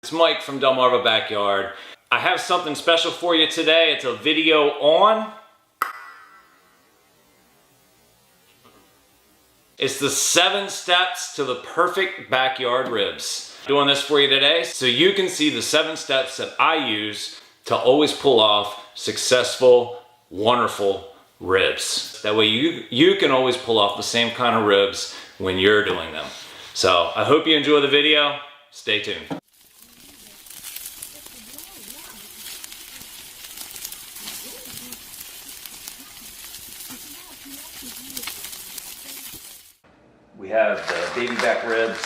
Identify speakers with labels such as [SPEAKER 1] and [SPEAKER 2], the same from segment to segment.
[SPEAKER 1] It's Mike from Delmarva Backyard. I have something special for you today. It's a video on... It's the 7 steps to the perfect backyard ribs. Doing this for you today so you can see the 7 steps that I use to always pull off successful, wonderful ribs. That way you can always pull off the same kind of ribs when you're doing them. So I hope you enjoy the video. Stay tuned. We have the baby back ribs,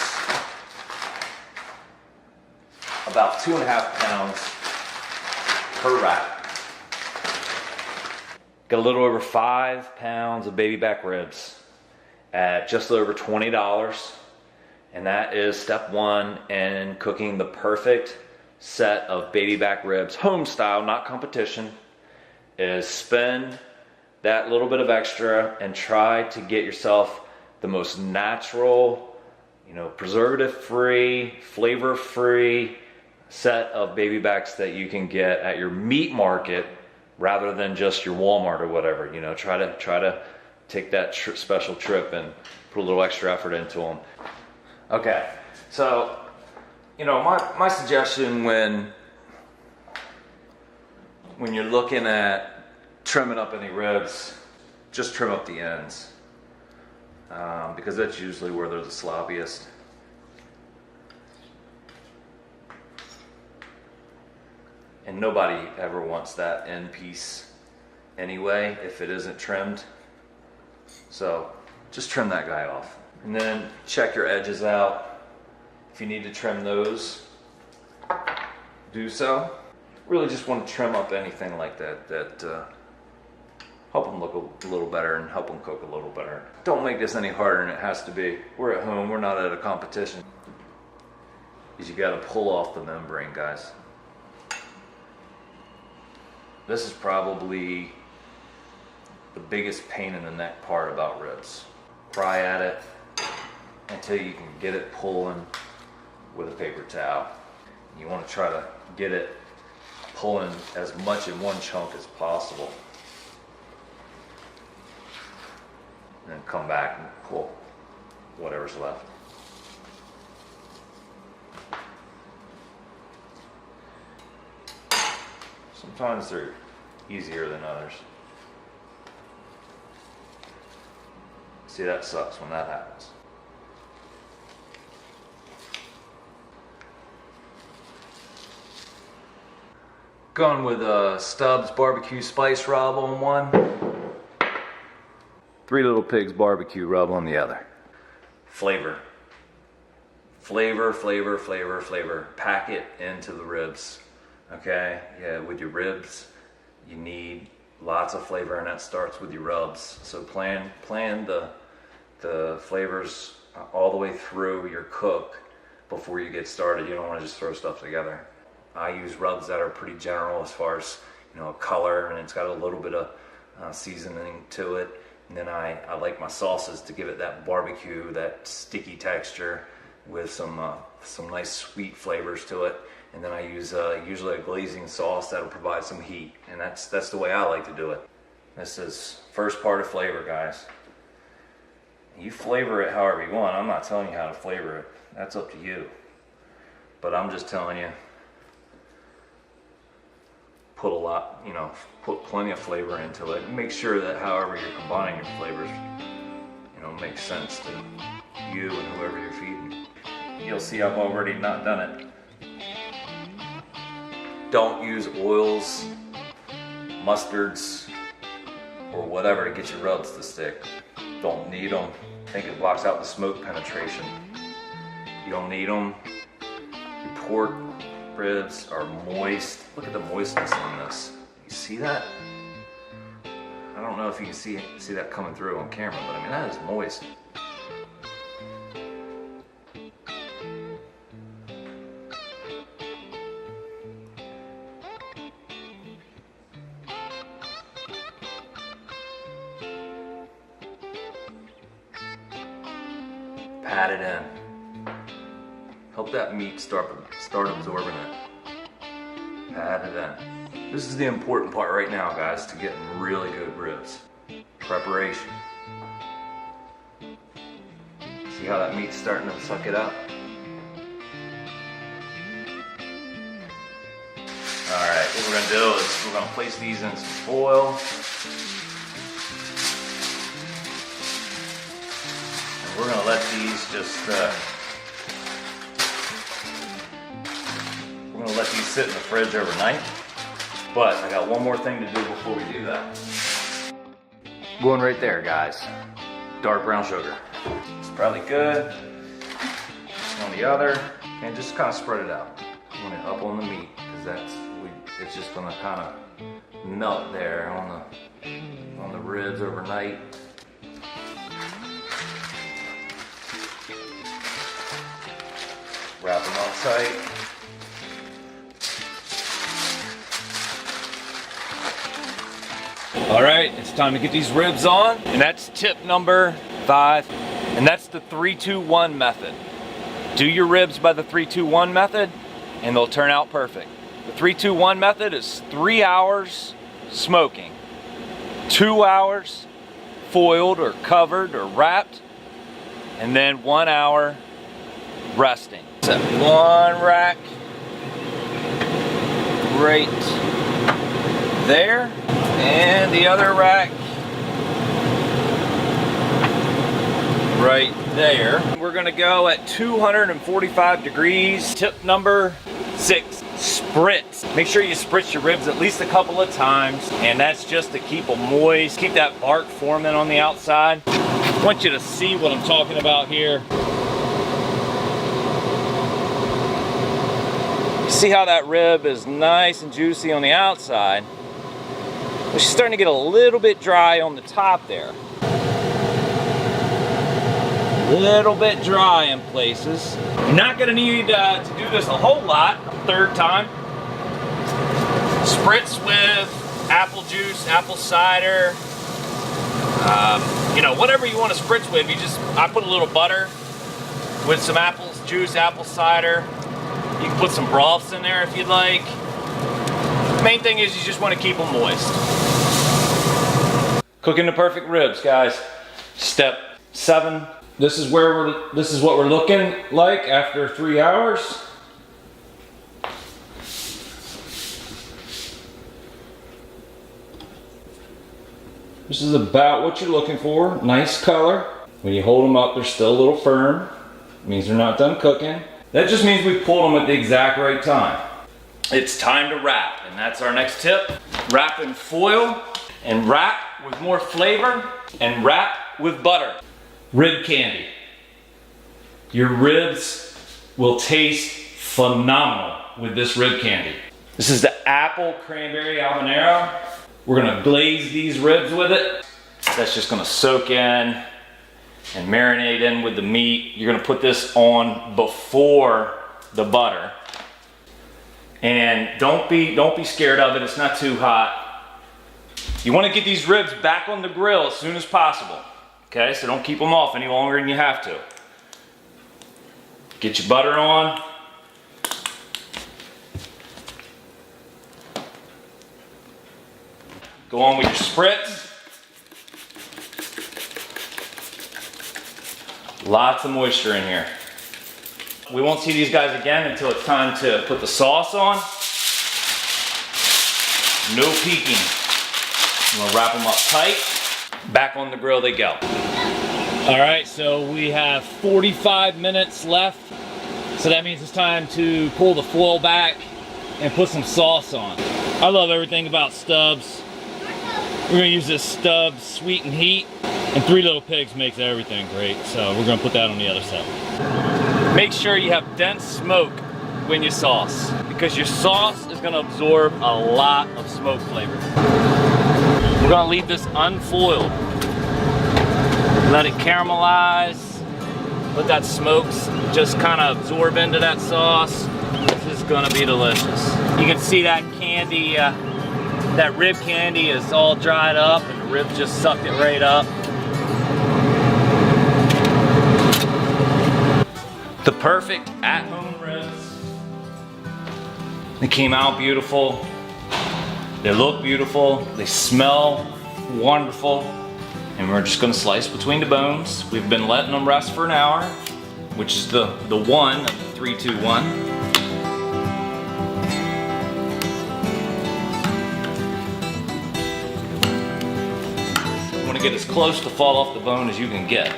[SPEAKER 1] about 2.5 pounds per rack. Got a little over 5 pounds of baby back ribs at just over $20. And that is step 1 in cooking the perfect set of baby back ribs, home style, not competition, is spend that little bit of extra and try to get yourself the most natural, preservative-free, flavor-free set of baby backs that you can get at your meat market rather than just your Walmart or whatever. Try to take that special trip and put a little extra effort into them. Okay, so my suggestion when you're looking at trimming up any ribs, just trim up the ends. Because that's usually where they're the sloppiest. And nobody ever wants that end piece anyway if it isn't trimmed. So just trim that guy off. And then check your edges out. If you need to trim those, do so. Really just want to trim up anything like that help them look a little better and help them cook a little better. Don't make this any harder than it has to be. We're at home, we're not at a competition. You gotta pull off the membrane, guys. This is probably the biggest pain in the neck part about ribs. Pry at it until you can get it pulling with a paper towel. You wanna try to get it pulling as much in one chunk as possible. And then come back and pull whatever's left. Sometimes they're easier than others. See, that sucks when that happens. Going with Stubbs barbecue spice rub on one. 3 Little Pigs barbecue rub on the other. Flavor. Flavor, flavor, flavor, flavor. Pack it into the ribs. Okay? Yeah, with your ribs, you need lots of flavor, and that starts with your rubs. So plan the flavors all the way through your cook before you get started. You don't want to just throw stuff together. I use rubs that are pretty general as far as color, and it's got a little bit of seasoning to it. And then I like my sauces to give it that barbecue, that sticky texture with some nice sweet flavors to it. And then I use usually a glazing sauce that'll provide some heat. And that's the way I like to do it. This is first part of flavor, guys. You flavor it however you want. I'm not telling you how to flavor it. That's up to you. But I'm just telling you, put a lot, put plenty of flavor into it. And make sure that however you're combining your flavors, makes sense to you and whoever you're feeding. You'll see I've already not done it. Don't use oils, mustards, or whatever to get your rubs to stick. Don't need them. I think it blocks out the smoke penetration. You don't need them. Your pork ribs are moist. Look at the moistness on this. You see that? I don't know if you can see that coming through on camera, but I mean, that is moist. Pat it in. Help that meat start Start absorbing it. Pat it in. This is the important part right now, guys, to getting really good ribs. Preparation. See how that meat's starting to suck it up? Alright, what we're going to do is we're going to place these in some foil. And we're going to let these just, we're going to let these sit in the fridge overnight. But I got one more thing to do before we do that. Going right there, guys. Dark brown sugar. It's probably good. On the other, and just kind of spread it out. Put it up on the meat, because it's just gonna kind of melt there on the ribs overnight. Wrap them up tight. All right, it's time to get these ribs on, and that's tip number 5, and that's the 3-2-1 method. Do your ribs by the 3-2-1 method, and they'll turn out perfect. The 3-2-1 method is 3 hours smoking, 2 hours foiled or covered or wrapped, and then 1 hour resting. So one rack right there, and the other rack right there. We're gonna go at 245 degrees. Tip number 6, spritz. Make sure you spritz your ribs at least a couple of times, and that's just to keep them moist, keep that bark forming on the outside. I want you to see what I'm talking about here. See how that rib is nice and juicy on the outside, but she's starting to get a little bit dry on the top there. A little bit dry in places. You're not gonna need to do this a whole lot. 3rd time. Spritz with apple juice, apple cider, you know, whatever you want to spritz with. I put a little butter with some apple juice, apple cider. You can put some broths in there if you'd like. Main thing is you just want to keep them moist. Cooking the perfect ribs, guys. Step 7. This is what we're looking like after 3 hours. This is about what you're looking for. Nice color. When you hold them up, they're still a little firm. It means they're not done cooking. That just means we pulled them at the exact right time. It's time to wrap, and that's our next tip. Wrap in foil, and wrap with more flavor, and wrap with butter. Rib candy. Your ribs will taste phenomenal with this rib candy. This is the apple cranberry habanero. We're gonna glaze these ribs with it. That's just gonna soak in and marinate in with the meat. You're gonna put this on before the butter. And don't be scared of it, it's not too hot. You wanna get these ribs back on the grill as soon as possible. Okay, so don't keep them off any longer than you have to. Get your butter on. Go on with your spritz. Lots of moisture in here. We won't see these guys again until it's time to put the sauce on. No peeking. I'm gonna wrap them up tight. Back on the grill they go. All right, so we have 45 minutes left. So that means it's time to pull the foil back and put some sauce on. I love everything about Stubbs. We're gonna use this Stubbs Sweet and Heat, and 3 Little Pigs makes everything great. So we're gonna put that on the other side. Make sure you have dense smoke when you sauce, because your sauce is gonna absorb a lot of smoke flavor. We're gonna leave this unfoiled. Let it caramelize. Let that smoke just kind of absorb into that sauce. This is gonna be delicious. You can see that candy, that rib candy is all dried up, and the rib just sucked it right up. The perfect at-home ribs They came out beautiful. They look beautiful. They smell wonderful. And we're just gonna slice between the bones. We've been letting them rest for an hour, which is the one of the 3, 2, 1. You wanna get as close to fall off the bone as you can get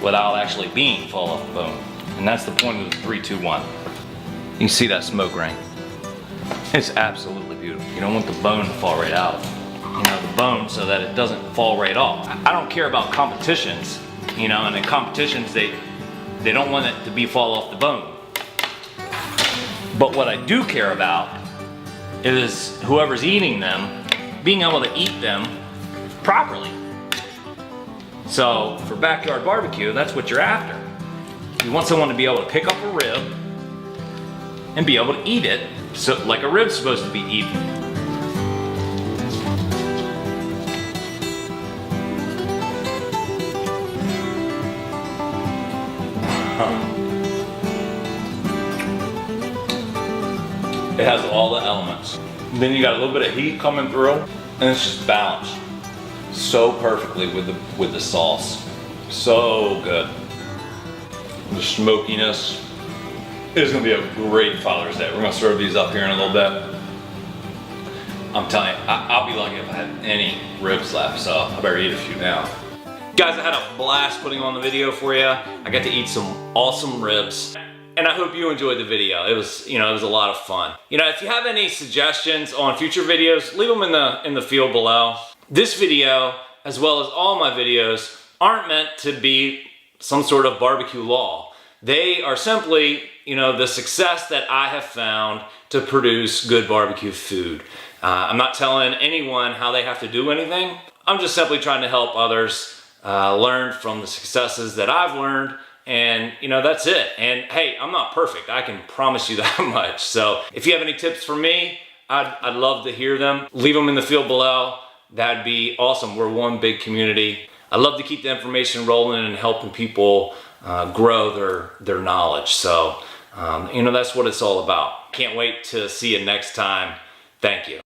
[SPEAKER 1] without actually being fall off the bone. And that's the point of the 3, 2, 1. You can see that smoke ring. It's absolutely beautiful. You don't want the bone to fall right out. You know, the bone so that it doesn't fall right off. I don't care about competitions, you know, and in competitions they don't want it to be fall off the bone. But what I do care about is whoever's eating them being able to eat them properly. So for backyard barbecue, that's what you're after. You want someone to be able to pick up a rib and be able to eat it, so like a rib's supposed to be eaten. It has all the elements. Then you got a little bit of heat coming through, and it's just balanced so perfectly with the sauce. So good. The smokiness is gonna be a great Father's Day. We're gonna serve these up here in a little bit. I'm telling you, I'll be lucky if I had any ribs left, so I better eat a few now. Guys, I had a blast putting on the video for you. I got to eat some awesome ribs. And I hope you enjoyed the video. It was, you know, it was a lot of fun. You know, if you have any suggestions on future videos, leave them in the field below. This video, as well as all my videos, aren't meant to be some sort of barbecue law. They are simply, you know, the success that I have found to produce good barbecue food. I'm not telling anyone how they have to do anything. I'm just simply trying to help others learn from the successes that I've learned. And you know, that's it. And hey, I'm not perfect. I can promise you that much. So if you have any tips for me, I'd love to hear them. Leave them in the field below. That'd be awesome. We're one big community. I love to keep the information rolling and helping people grow their knowledge. So, you know, that's what it's all about. Can't wait to see you next time. Thank you.